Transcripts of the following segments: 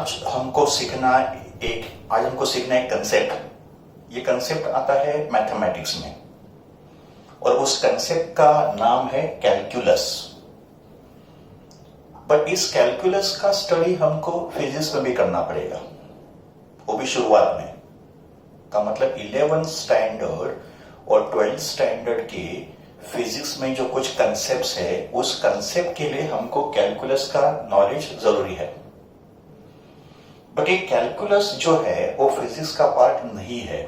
आज हमको सीखना एक कंसेप्ट। ये कंसेप्ट आता है मैथमेटिक्स में और उस कंसेप्ट का नाम है कैलकुलस। बट इस कैलकुलस का स्टडी हमको फिजिक्स में भी करना पड़ेगा, वो भी शुरुआत में। का मतलब 11th स्टैंडर्ड और 12th स्टैंडर्ड के फिजिक्स में जो कुछ कंसेप्ट्स है, उस कंसेप्ट के लिए हमको कैलकुलस का नॉलेज जरूरी है। बट ये कैलकुलस जो है वो फिजिक्स का पार्ट नहीं है,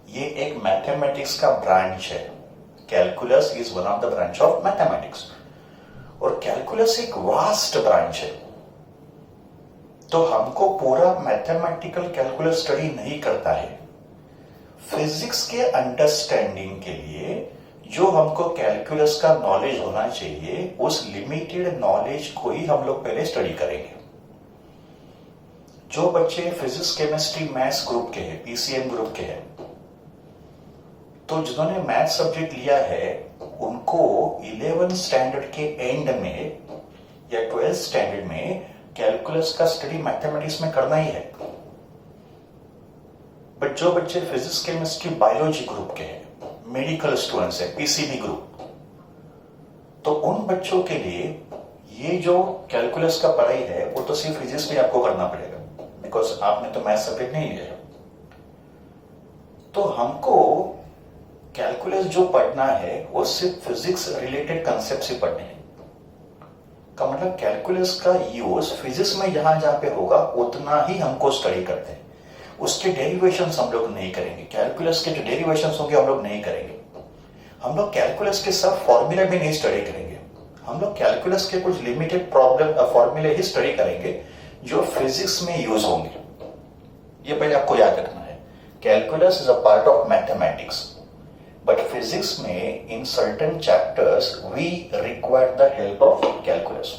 ये एक मैथमेटिक्स का ब्रांच है। Calculus is one of the branch of mathematics और कैलकुलस एक वास्ट ब्रांच है। तो हमको पूरा मैथमेटिकल कैलकुलस स्टडी नहीं करता है। फिजिक्स के अंडरस्टैंडिंग के लिए जो हमको कैलकुलस का नॉलेज होना चाहिए, उस लिमिटेड नॉलेज को ही हम लोग पहले स्टडी करेंगे। जो बच्चे फिजिक्स केमिस्ट्री मैथ्स ग्रुप के हैं, पीसीएम ग्रुप के हैं, तो जिन्होंने मैथ सब्जेक्ट लिया है उनको 11th स्टैंडर्ड के एंड में या 12th स्टैंडर्ड में कैलकुलस का स्टडी मैथमेटिक्स में करना ही है। बट जो बच्चे फिजिक्स केमिस्ट्री बायोलॉजी ग्रुप के हैं, मेडिकल स्टूडेंट्स है, पीसीबी ग्रुप, तो उन बच्चों के लिए ये जो कैलकुलस का पढ़ाई है वो तो सिर्फ फिजिक्स में आपको करना पड़ेगा, बिकॉज आपने तो मैथ सब्जेक्ट नहीं लिया है। तो हमको कैलकुलस जो पढ़ना है वो सिर्फ फिजिक्स रिलेटेड कंसेप्ट से पढ़ने हैं। का मतलब कैलकुलस का यूज फिजिक्स में जहां जहां पे होगा उतना ही हमको स्टडी करते हैं। उसके डेरिवेशंस हम लोग नहीं करेंगे, कैलकुलस के जो डेरिवेशंस होंगे हम लोग नहीं करेंगे। हम लोग कैलकुलस के सब फॉर्मूला भी नहीं स्टडी करेंगे। हम लोग कैलकुलस के कुछ लिमिटेड प्रॉब्लम फॉर्मूले ही स्टडी करेंगे जो फिजिक्स में यूज होंगे। ये पहले आपको याद रखना है। Calculus is a part of mathematics, but physics में in certain chapters we require the help of calculus.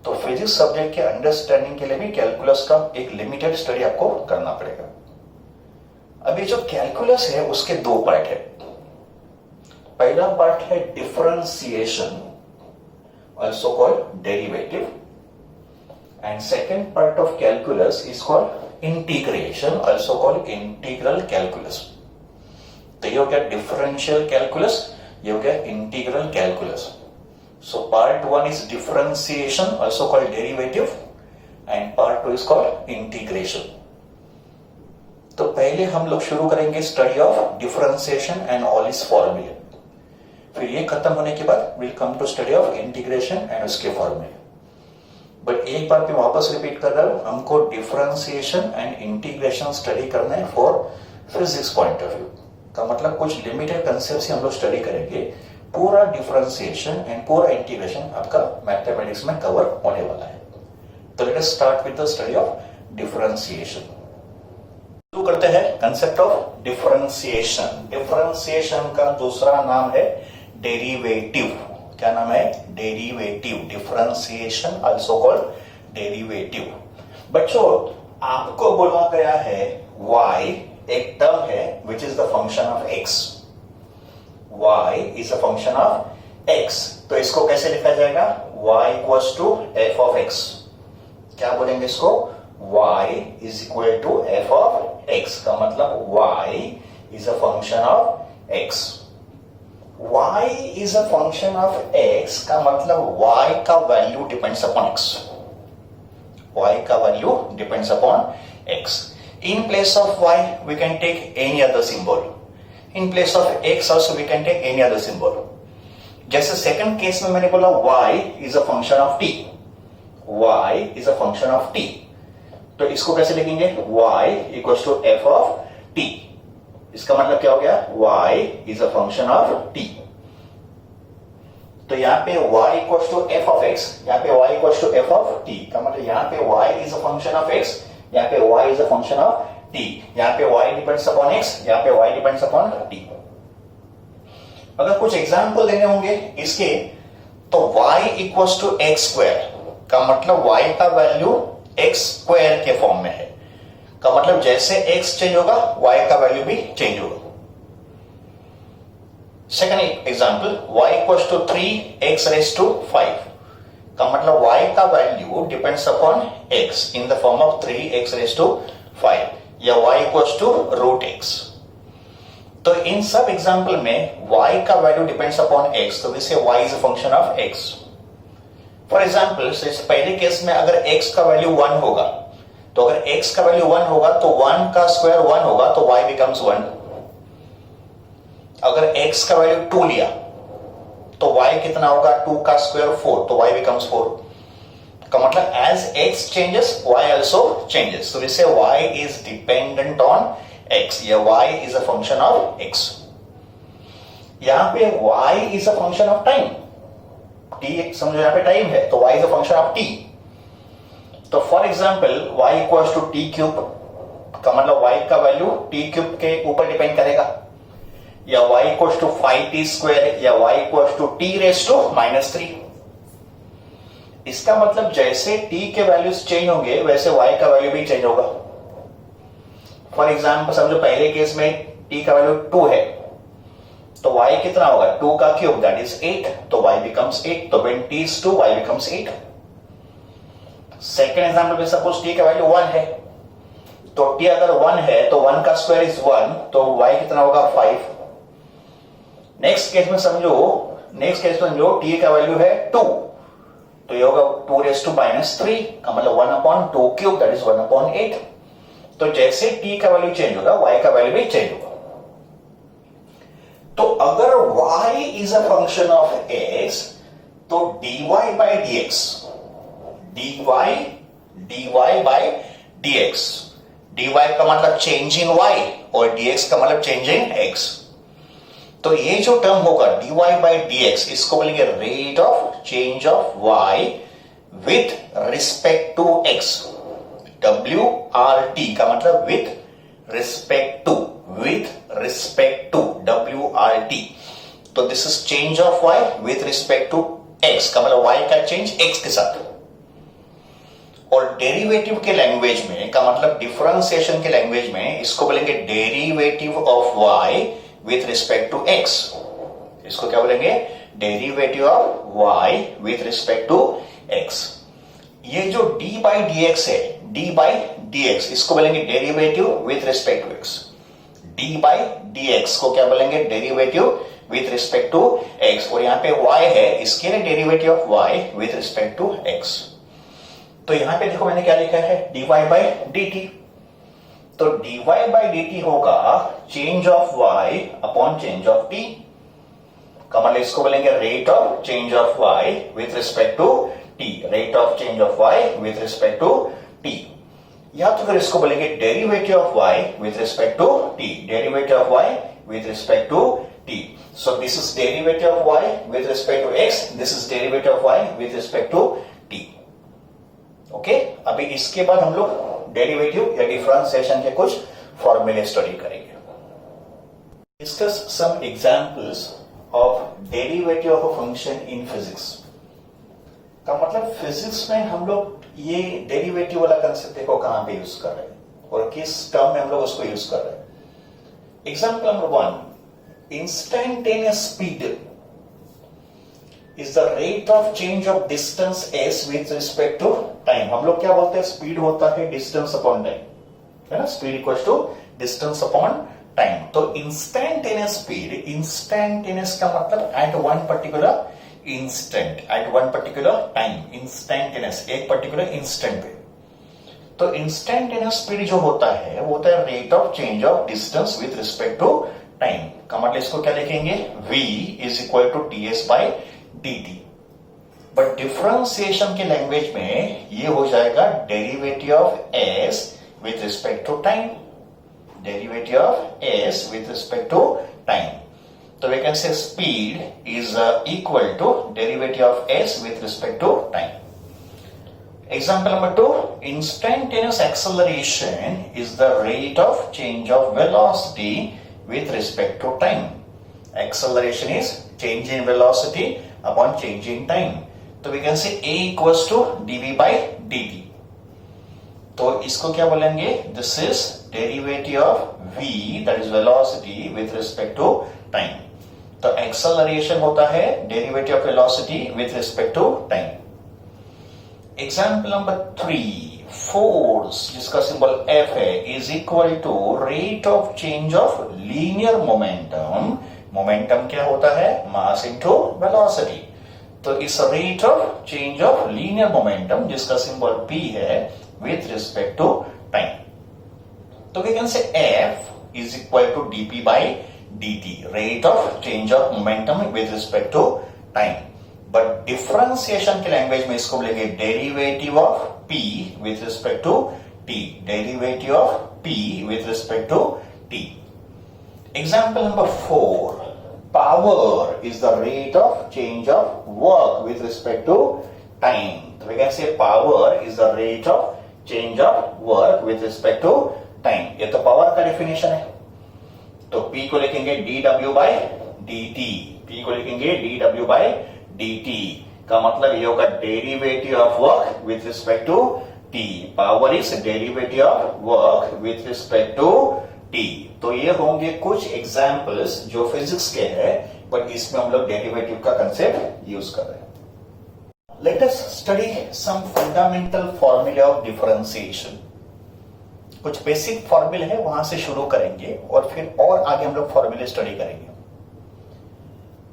तो फिजिक्स सब्जेक्ट के अंडरस्टैंडिंग के लिए भी कैलकुलस का एक लिमिटेड स्टडी आपको करना पड़ेगा। अभी जो कैलकुलस है उसके दो पार्ट है। पहला पार्ट है differentiation, also called derivative, and second part of calculus is called integration, also called integral calculus. तो ये हो गया डिफरेंशियल कैलकुलस, ये हो गया integral calculus. So part 1 is differentiation, also called derivative, and part 2 is called integration. तो पहले हम लोग शुरू करेंगे study of differentiation and all its फॉर्मूले। फिर ये खत्म होने के बाद will come to study of integration and उसके फॉर्मूले। बट एक बार मैं वापस रिपीट कर रहा हूं, हमको डिफरेंशिएशन एंड इंटीग्रेशन स्टडी करना है for physics point of view. का मतलब कुछ लिमिटेड कंसेप्ट हम लोग स्टडी करेंगे। पूरा डिफरेंशिएशन एंड पूरा इंटीग्रेशन आपका मैथमेटिक्स में कवर होने वाला है। तो let us start with the study of differentiation. शुरू करते हैं कंसेप्ट ऑफ डिफरेंशिएशन। डिफरेंशिएशन का दूसरा नाम है डेरिवेटिव। क्या नाम है? Derivative. Differentiation also called derivative. बच्चों, आपको बोला गया है y एक टर्म है which is the function of x। y is a function of x, तो इसको कैसे लिखा जाएगा? y equals to f of x। क्या बोलेंगे इसको? y is equal to f of x का मतलब y is a function of x। y is a function of x का मतलब y का value depends upon x। y का value depends upon x। In place of y we can take any other symbol. In place of x also we can take any other symbol. जैसे second case में मैंने बोला y is a function of t, y is a function of t, तो इसको कैसे लिखेंगे? y equals to f of t। इसका मतलब क्या हो गया? y is a function of t। तो यहाँ पे y equals to f of x, यहाँ पे y equals to f of t का मतलब यहाँ पे y is a function of x, यहाँ पे y is a function of t, यहाँ पे y डिपेंड्स अपॉन x, यहाँ पे y डिपेंड्स अपॉन t। अगर कुछ एग्जाम्पल देने होंगे इसके, तो y equals to x square का मतलब y का वैल्यू एक्स स्क्वायर के फॉर्म में है। का मतलब जैसे x चेंज होगा y का वैल्यू भी चेंज होगा। Second example, y equals to 3x raise to 5 का मतलब y का value depends upon x in the form of 3x⁵ या y इक्वल्स टू √x। तो इन सब एग्जांपल में y का वैल्यू डिपेंड्स अपॉन x, तो वैसे y is a function of x। For example पहले केस में अगर x का वैल्यू 1 होगा, तो अगर x का वैल्यू 1 होगा तो 1 का स्क्वायर 1 होगा, तो y बिकम्स 1। अगर x का वैल्यू 2 लिया तो y कितना होगा, 2 का स्क्वायर 4, तो y बिकम्स 4। का मतलब as x changes y also changes, तो इसे y is dependent on x या y is a function of x। यहां पे y is a function of time, t समझो यहां पे टाइम है, तो y is a function of t। तो for example y equals to t cube, का मतलब y का वैल्यू t क्यूब के ऊपर डिपेंड करेगा, या y इक्वल्स टू 5t² या y इक्वल्स टू t⁻³ इसका मतलब जैसे t के वैल्यूज चेंज होंगे वैसे y का वैल्यू भी चेंज होगा। फॉर एग्जांपल समझो पहले केस में t का वैल्यू 2 है, तो y कितना होगा, 2 का क्यूब दैट इज 8, तो y बिकम्स 8, तो when t is 2 y becomes 8। Second example में सपोज t का वैल्यू 1 है, तो t अगर 1 है तो 1 का स्क्वायर इज 1, तो y कितना होगा 5। नेक्स्ट केस में समझो t का वैल्यू है 2, तो ये होगा 2⁻³ का मतलब 1/2³ दैट इज 1/8। तो जैसे t का वैल्यू चेंज होगा y का वैल्यू भी चेंज होगा। तो अगर y is a function of x, तो dy बाई dx, dy का मतलब चेंज इन y और dx का मतलब चेंज इन x। तो ये जो टर्म होगा dy बाई dx, इसको बोलेंगे rate of change of y with respect to x। WRT का मतलब विथ रिस्पेक्ट टू WRT। तो this is change of y with respect to x, का मतलब y का चेंज x के साथ। और डेरिवेटिव के लैंग्वेज में, का मतलब डिफरेंशिएशन के लैंग्वेज में, इसको बोलेंगे derivative of y with respect to x। इसको क्या बोलेंगे, derivative of y with respect to x। ये जो d बाई dx है, d बाई dx, इसको बोलेंगे derivative with respect to x। d by dx को क्या बोलेंगे, derivative with respect to x। और यहां पे y है, इसके लिए derivative of y with respect to x। तो यहां पे देखो मैंने क्या लिखा है, dy बाई dt। तो dy बाई dt होगा change of y upon change of t, का मतलब इसको बोलेंगे rate of change of y with respect to t, rate of change of y with respect to t। या तो फिर इसको बोलेंगे derivative of y with respect to t, derivative of y with respect to t। So this is derivative of y with respect to x, this is derivative of y with respect to t। Okay, अभी इसके बाद हम लोग derivative या differentiation के कुछ फॉर्मूले study करेंगे। Discuss some examples of derivative of a function in physics. का मतलब फिजिक्स में हम लोग ये डेरिवेटिव वाला कंसेप्ट देखो कहां पे यूज कर रहे हैं और किस टर्म में हम लोग उसको यूज कर रहे हैं। Example number 1, instantaneous speed is the rate of change of distance s with respect to time। हम लोग क्या बोलते हैं, स्पीड होता है डिस्टेंस अपॉन टाइम, है ना, speed equals to distance upon time. तो इंस्टेंटेनियस स्पीड, इंस्टेंटेनियस का मतलब at one particular instant, at one particular time, instantaneous एक पर्टिकुलर इंस्टेंट पे। तो इंस्टेंटेनियस स्पीड जो होता है वो होता है rate of change of distance with respect to time. का मतलब इसको क्या लिखेंगे, v is equal to ds by dt। But differentiation के लैंग्वेज में ये हो जाएगा derivative of s with respect to time, derivative of s with respect to time. तो we can say speed is equal to derivative of s with respect to time. Example number 2, instantaneous acceleration is the rate of change of velocity with respect to time। Acceleration is change in velocity upon change in time। तो we can say a equals to dv by dt। तो इसको क्या बोलेंगे, this is derivative of v that is velocity with respect to time। तो acceleration होता है derivative of velocity with respect to time। Example number 3, force जिसका symbol F है is equal to rate of change of linear momentum. Momentum क्या होता है? Mass into velocity. तो इस rate of change of linear momentum जिसका symbol P है with respect to time, तो we can say F is equal to dp by dt, rate of change of momentum with respect to time. But differentiation के language में इसको बोलेंगे derivative of p with respect to t, derivative of p with respect to t। Example number 4, power is the rate of change of work with respect to time. तो we can say power is the rate of change of work with respect to time. ये तो power का definition है, तो P को लिखेंगे dw by dt, P को लिखेंगे dw बाई dt का मतलब ये होगा derivative of work with respect to t। Power is derivative of work with respect to t। तो ये होंगे कुछ एग्जांपल्स जो फिजिक्स के हैं, बट इसमें हम लोग डेरिवेटिव का कंसेप्ट यूज कर रहे हैं। Let us study some fundamental फॉर्मूले ऑफ डिफरेंशिएशन। कुछ बेसिक फॉर्मूले है, वहां से शुरू करेंगे और फिर और आगे हम लोग फॉर्मूले स्टडी करेंगे।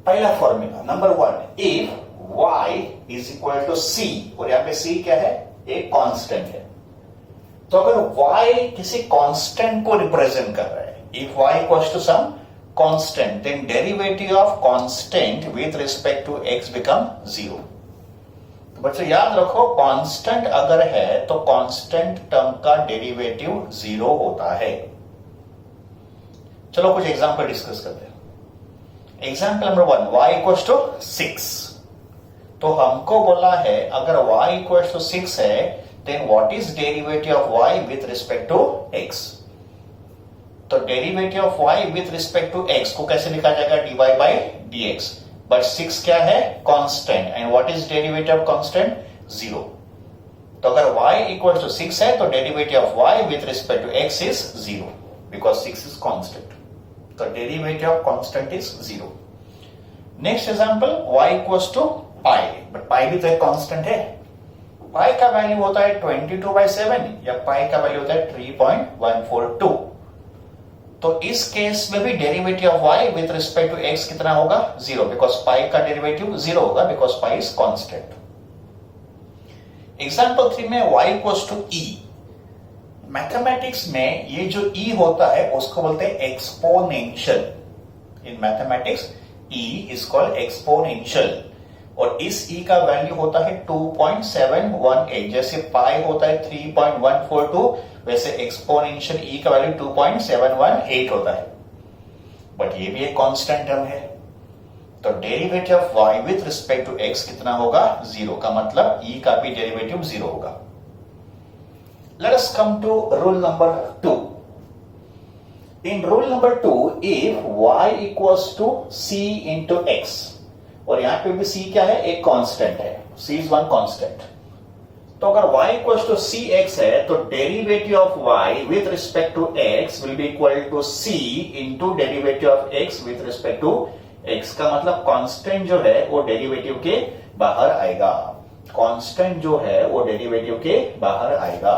पहला formula number 1, if y is equal to c, और यहां पे c क्या है? एक कांस्टेंट है। तो अगर y किसी कांस्टेंट को रिप्रेजेंट कर रहा है, if y equals to some constant, then derivative of constant with respect to x become 0। तो बच्चों याद रखो, कांस्टेंट अगर है तो कांस्टेंट टर्म का डेरिवेटिव 0 होता है। चलो कुछ एग्जांपल डिस्कस करते हैं। Example number 1, y equals to 6। तो हमको बोला है अगर y इक्वल्स टू 6 है, then what is derivative of y with respect to x। तो derivative of y with respect to x को कैसे लिखा जाएगा? dy by dx। बट 6 क्या है? Constant, and what is derivative of constant? 0। तो अगर y इक्वल्स टू 6 है तो derivative of y with respect to x is 0 because 6 is constant. तो derivative of constant is 0। Next example, y equals to pi, but pi भी तो एक constant है। पाई का वैल्यू होता है 22/7 या पाई का वैल्यू होता है 3.142। तो इस केस में भी derivative of y with respect to x कितना होगा? 0, बिकॉज पाई का डेरिवेटिव 0 होगा because pi is constant. Example 3 में y equals to e। Mathematics में ये जो e होता है उसको बोलते हैं exponential. In mathematics e is called exponential, और इस e का वैल्यू होता है 2.718। जैसे पाई होता है 3.142, वैसे एक्सपोनेंशियल e का वैल्यू 2.718 होता है। बट ये भी एक कांस्टेंट टर्म है, तो derivative of y with respect to x कितना होगा? 0 का मतलब e का भी डेरिवेटिव 0 होगा। Let us come to rule number 2. In rule number 2, if y equals to c into x, और यहां पे भी c क्या है? एक कांस्टेंट है, c is one constant. तो अगर y equals to cx है तो derivative of y with respect to x will be equal to c into derivative of x with respect to x। का मतलब कांस्टेंट जो है वो डेरिवेटिव के बाहर आएगा। कांस्टेंट जो है वो डेरिवेटिव के बाहर आएगा।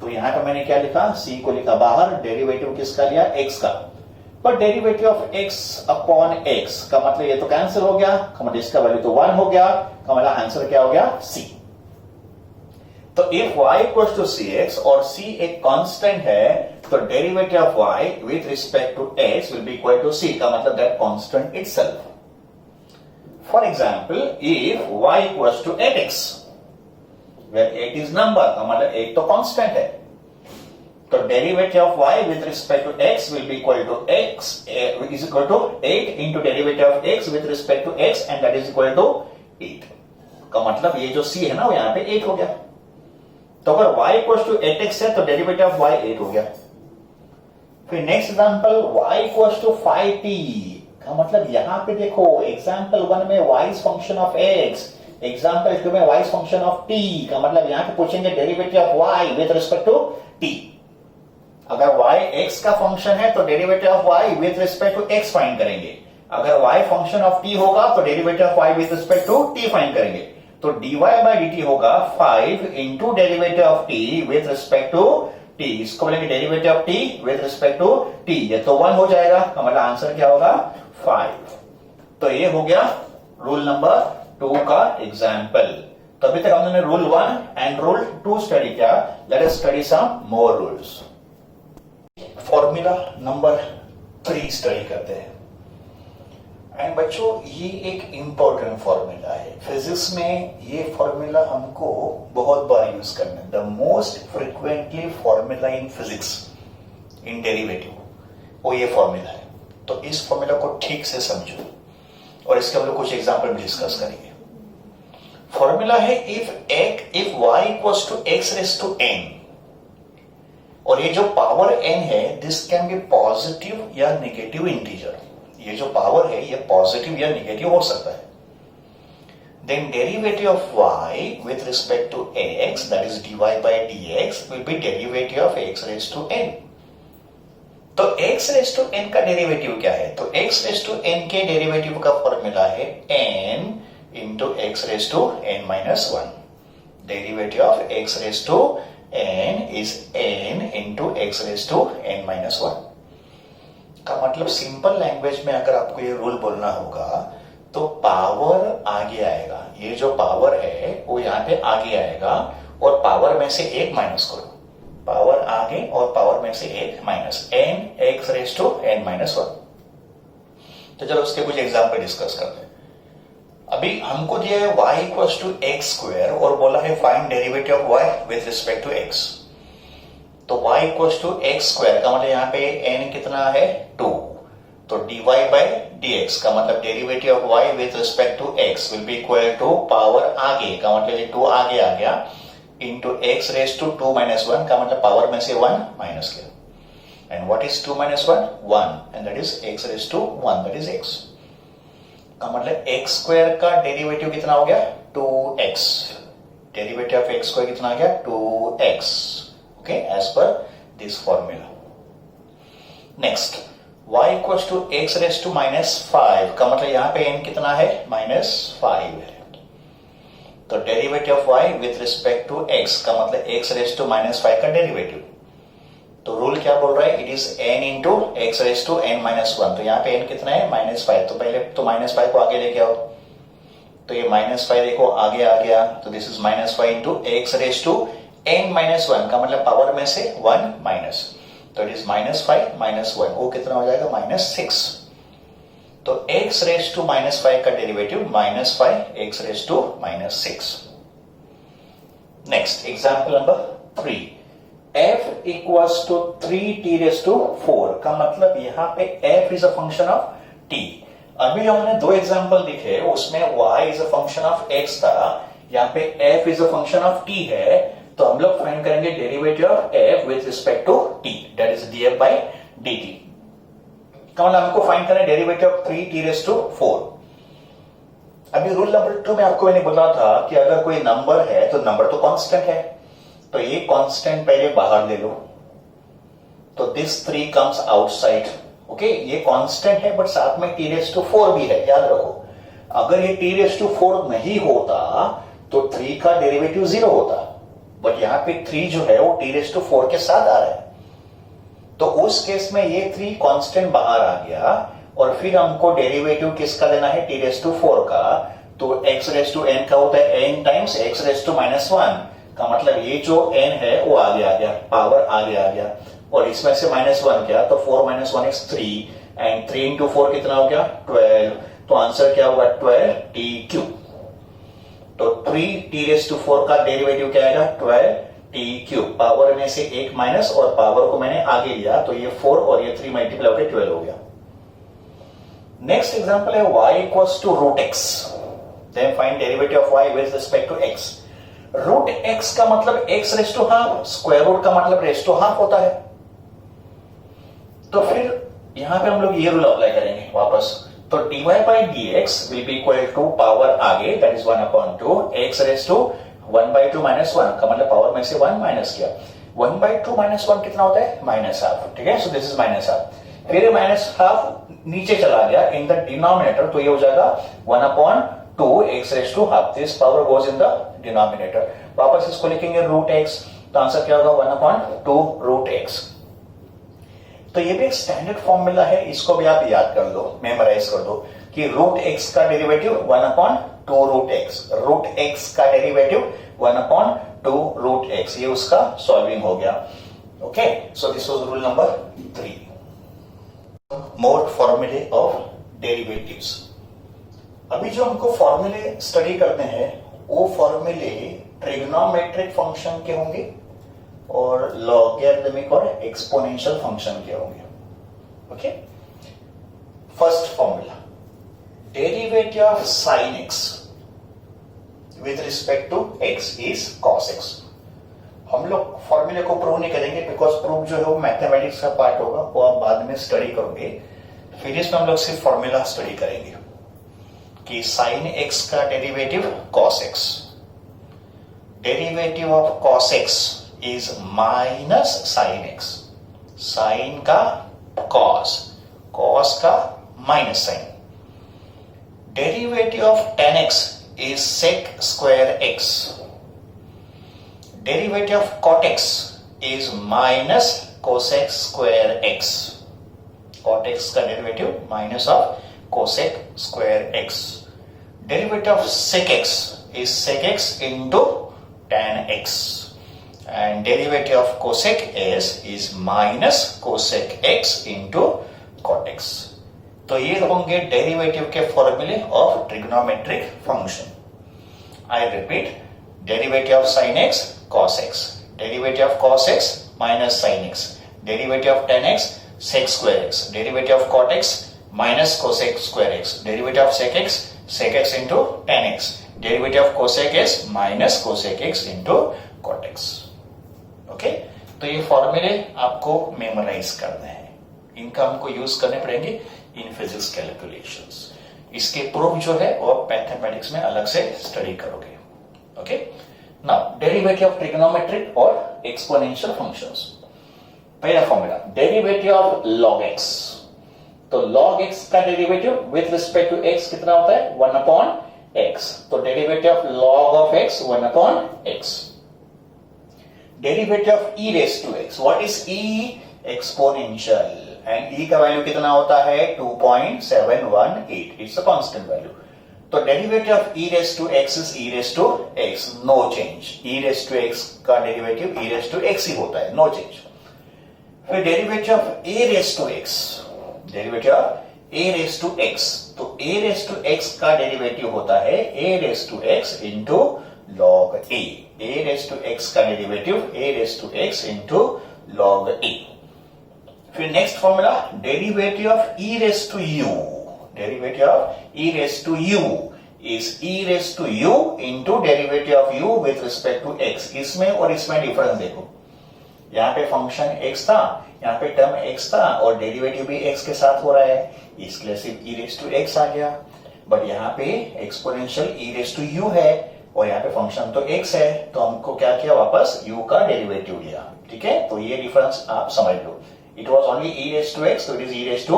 तो यहां पर मैंने क्या लिखा? c को लिखा बाहर, डेरिवेटिव किसका लिया? x का। पर derivative of x upon x का मतलब ये तो कैंसिल हो गया, का मतलब इसका वैल्यू तो 1 हो गया, का मतलब आंसर क्या हो गया? c। तो if y equals to cx और c एक कांस्टेंट है तो derivative of y with respect to x will be equal to c, का मतलब that constant itself. For example, if y equals to 8x, where 8 is number, का मतलब 8 तो constant है, तो derivative of y with respect to x will be equal to x is equal to 8 into derivative of x with respect to x, and that is equal to 8। का मतलब ये जो c है ना वो यहां पे 8 हो गया। तो अगर y इक्वल टू 8x है तो डेरिवेटिव ऑफ y 8 हो गया। फिर next example, y equal to 5t, का मतलब यहां पे देखो एग्जांपल 1 में y is function of x, example 2 में y is function of t, का मतलब यहां पे पूछेंगे derivative of y with respect to t। अगर y x का फंक्शन है तो derivative of y with respect to x find करेंगे। अगर y फंक्शन ऑफ t होगा तो derivative of y with respect to t find करेंगे। तो dy बाई dt होगा 5 into derivative of t with respect to t। इसको बोलेंगे derivative of t with respect to t, ये तो 1 हो जाएगा, हमारा आंसर क्या होगा 5। तो ये हो गया रूल नंबर 2 का एग्जाम्पल। तो अभी तक हमने रूल 1 एंड रूल 2 स्टडी किया। लेट अस स्टडी सम मोर रूल्स। फॉर्मूला नंबर 3 स्टडी करते हैं। एंड बच्चों ये एक इंपॉर्टेंट फॉर्मूला है, फिजिक्स में ये फॉर्मूला हमको बहुत बार यूज करना है। The most frequently formula in physics in derivative वो ये फॉर्मूला है। तो इस फॉर्मूला को ठीक से समझो और इसके हम लोग कुछ एग्जाम्पल भी डिस्कस करेंगे। फॉर्मूला है if y equals to x raise to n, और ये जो पावर n है दिस कैन बी पॉजिटिव या नेगेटिव इंटीजर। ये जो पावर है ये पॉजिटिव या नेगेटिव हो सकता है। Then derivative of y with respect to x that is dy by dx will be derivative of x raise to n। तो x रेज़ टू n का डेरिवेटिव क्या है? तो x रेज़ टू n के derivative का formula है n into x raise to n minus 1। Derivative of x raise to n is n into x raise to n minus 1 का मतलब simple language में अगर आपको ये रूल बोलना होगा तो पावर आगे आएगा, ये जो पावर है वो यहां पे आगे आएगा और पावर में से एक माइनस करो, पावर आगे और पावर में से एक minus, n x raise to n minus 1। तो चलो उसके कुछ एग्जाम्पल डिस्कस करते हैं। अभी हमको दिया है y equals to x square और बोला है find derivative of y with respect to x। तो y equals to x square का मतलब यहाँ पे n कितना है 2, तो dy बाई dx का मतलब derivative of y with respect to x will be equal to power आगे का मतलब 2 आगे आ गया into x raise to 2 minus 1 का मतलब पावर में से 1 माइनस किया। And what is 2 minus 1? 1, and that is x raise to 1 that is x का मतलब x स्क्वायर का डेरिवेटिव कितना हो गया 2x। Derivative of x square कितना आ गया 2x, okay, as per this formula. Next y equals to x raise to minus 5 का मतलब यहां पे n कितना है माइनस 5 है। तो derivative of y with respect to x का मतलब x रेज़ टू माइनस 5 का डेरिवेटिव। तो रूल क्या बोल रहा है? It is n into x raise to n minus 1। तो यहाँ पे n कितना है माइनस 5, तो पहले तो माइनस 5 को आगे लेके आओ, तो ये माइनस 5 देखो आगे आ गया, तो this is minus 5 into x raise to n minus 1 का मतलब पावर में से 1 माइनस, तो इट इज माइनस 5 माइनस 1, वो कितना हो जाएगा माइनस 6। तो एक्स रेज़ टू माइनस 5 का derivative minus 5 x raise to minus 6। Next example number 3, f equals to 3t raise to 4 का मतलब यहां पे f is a function of t। अभी जो हमने दो एग्जांपल दिखे उसमें y is a function of x था, यहाँ पे f is a function of t है, तो हम लोग फाइंड करेंगे derivative of f with respect to t that is df by dt का मतलब हमको फाइंड करना है derivative of 3t raise to 4। अभी रूल नंबर 2 में आपको मैंने बोला था कि अगर कोई नंबर है तो नंबर तो कांस्टेंट है, तो ये कांस्टेंट पहले बाहर ले लो, तो दिस 3 कम्स आउटसाइड, ओके। ये कांस्टेंट है बट साथ में t रेज़ टू 4 भी है, याद रखो। अगर ये t रेज़ टू 4 नहीं होता तो 3 का डेरिवेटिव 0 होता, बट यहां पे 3 जो है वो t रेज़ टू 4 के साथ आ रहा है, तो उस केस में ये 3 कांस्टेंट बाहर आ गया और फिर हमको डेरिवेटिव किसका लेना है t रेज़ टू 4 का, तो x रेज़ टू n का होता है n times x raise to minus 1 का मतलब ये जो n है वो आगे आ गया, पावर आगे आ गया, और इसमें से माइनस 1 क्या, तो 4 माइनस 1 इज 3 एंड 3 इंटू 4 कितना हो गया 12, तो आंसर क्या होगा 12t क्यूब। तो 3t रेज़ टू 4 का डेरिवेटिव क्या आएगा 12t क्यूब, पावर में से एक माइनस और पावर को मैंने आगे लिया, तो ये 4 और ये 3 मल्टीप्लाई होकर 12 हो गया। नेक्स्ट एग्जांपल है y equals to root x, then find derivative of y with respect to x। Root x का मतलब x raise to half, square root का मतलब रेज़ टू हाफ होता है, तो फिर यहां पे हम लोग ये रूल अप्लाई करेंगे वापस, तो dy by dx will be equal to power आगे that is 1/2 x raise to 1/2 minus 1 का मतलब पावर में से 1 माइनस किया, 1/2 माइनस 1 कितना होता है माइनस हाफ, ठीक है। सो दिस इज माइनस हाफ, फिर माइनस हाफ नीचे चला गया इन द डिनोमिनेटर, तो ये हो जाएगा 1/2 2x raised to half. This power goes in the denominator. वापस इसको लिखेंगे रूट एक्स, तो आंसर क्या होगा 1/2 रूट एक्स. तो ये भी एक स्टैंडर्ड फॉर्मूला है, इसको भी आप याद कर लो, मेमोराइज कर दो कि रूट एक्स का derivative 1/2 root x. Root x का डेरिवेटिव 1/2 रूट एक्स. ये उसका सॉल्विंग हो गया. Okay, so this was rule number 3. More फॉर्मूले ऑफ डेरिवेटिव्स. अभी जो हमको फॉर्मूले स्टडी करते हैं वो फॉर्मूले ट्रिग्नोमेट्रिक फंक्शन के होंगे और लॉगरिथमिक और एक्सपोनेंशियल फंक्शन के होंगे. Okay, first formula, derivative of sine x with respect to x is cos x. हम लोग फॉर्मूले को प्रूव नहीं करेंगे बिकॉज प्रूव जो है वो मैथमेटिक्स का पार्ट होगा, वो आप बाद में स्टडी करोगे. फिर इसमें हम लोग सिर्फ फॉर्मूला स्टडी करेंगे कि साइन एक्स का derivative cos x. Derivative of cos x is minus sine x. Sine का कॉस, कॉस का minus sine. Derivative of tan x is sec square x. Derivative of cot x is minus cosec square x. Cot x का derivative minus of cosec square x. Derivative of sec x is sec x into tan x. And derivative of cosec s is minus cosec x into cot x. तो ये होंगे derivative के फॉर्मूले of trigonometric function. I repeat, derivative of sin x cos x, derivative of cos x minus sin x, derivative of tan x sec square x, derivative of cot x minus cosec square x, derivative of sec x into tan x, derivative of cosec x minus cosec x into cot x. Okay, तो ये फॉर्मूले आपको memorise करने हैं, इनका हमको use करने पड़ेंगे इन फिजिक्स कैलकुलेशंस. इसके प्रूफ जो है वो मैथमेटिक्स में अलग से स्टडी करोगे. Okay, Now, derivative of trigonometric or exponential functions. पहला फॉर्मूला, derivative of log x. तो log x का derivative with respect to x कितना होता है 1/x. तो derivative of log of x 1/x. Derivative of e raised to x. What is e? Exponential. And e का value कितना होता है 2.718. It's a constant value. तो derivative of e raised to x is e raised to x, no change. e raised to x का derivative e raised to x ही होता है, no change. फिर derivative of a raised to x, derivative of a raised to x, तो a raised to x का derivative होता है a raised to x into log a. a raised to x का derivative a raised to x into log a. फिर next formula, derivative of e raised to u. Derivative of e raised to u is e raised to u into derivative of u with respect to x. इसमें और इसमें difference देखो, यहाँ पे function x था, यहाँ पे टर्म x था और डेरिवेटिव भी x के साथ हो रहा है, इसके लिए सिर्फ e raised to x आ गया. बट यहाँ पे exponential e raised to u है और यहाँ पे फंक्शन तो x है, तो हमको क्या किया, वापस u का डेरिवेटिव लिया. ठीक है, तो ये डिफरेंस आप समझ लो. It was only e raised to x, तो it is e raised to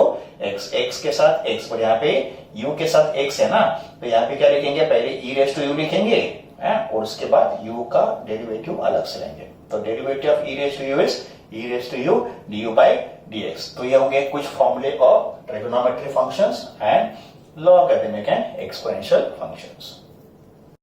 x. x के साथ x, पर यहाँ पे u के साथ x है ना, तो यहाँ पे क्या लिखेंगे, पहले e raised to u लिखेंगे और उसके बाद u का डेरिवेटिव अलग से लेंगे. तो derivative of e raised to u is e raised to u du by dx. तो ये होंगे कुछ फॉर्मूले of trigonometry functions and logarithmic and exponential functions.